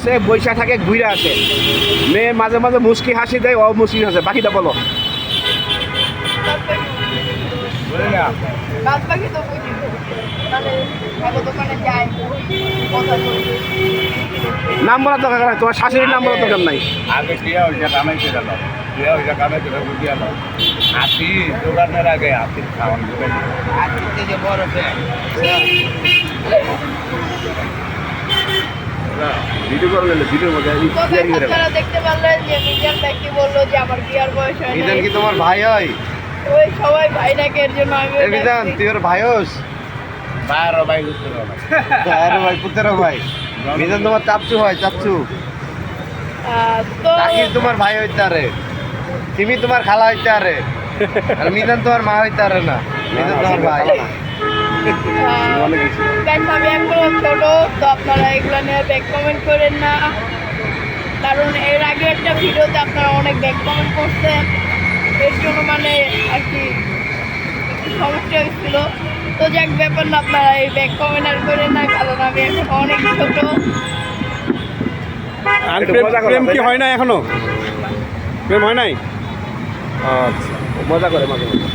আছে, বৈশা থাকে, ঘুরে আসে। মেয়ে মাঝে মাঝে মুচকি হাসি দেয়, ও মুচকি হাসে। বাকিটা বলো। বাদ বাকি তো বুঝি মানে দোকানে যায় কথা বলি। নাম বলার দরকার নাই, তোমার শাশুড়ির নাম বলার দরকার নাই। আগে টিয়া হইয়া কামাইতে গেল, টিয়া হইয়া কামাইতে গেল, আসি দোকানের আগে আসি খাওয়ান দেবেন আসতে যে বড় ভিডিও করে নিলে ভিডিওর মধ্যে আপনারা দেখতে পারলেন যে মিজান ব্যক্তি বললো যে আমার বিয়ার বয়স হয় মিজান কি তোমার ভাই হয়? ওই সবাই ভাই ডাকে, এর জন্য আমি মিজান তুই ওর ভাই হোস? বারো ভাই উত্তর আরে ভাই পুতেরও ভাই। মিজান তোমার চাপচু হয়, চাপচু। তো তাকি তোমার ভাই হইতে আরে, তুমি তোমার খালা হইতে আরে, আর মিজান তোমার মা হইতে আরে না। মিজান তোমার ভাই। আমি এখনো ছোট, তো আপনারা এগুলো নিয়ে ব্যাক কমেন্ট করেন না, কারণ এর আগে একটা ভিডিওতে আপনারা অনেক ব্যাক কমেন্ট করছেন, এর জন্য মানে আর কি একটু সমস্যা হয়েছিল। তো যাক ব্যাপার না, আপনারা এই ব্যাক কমেন্ট আর করেন না, কারণ আমি এখন অনেক ছোট। আর প্রেম কি হয় না এখনো? প্রেম হয় নাই? আচ্ছা, মজা করে মাঝে মাঝে।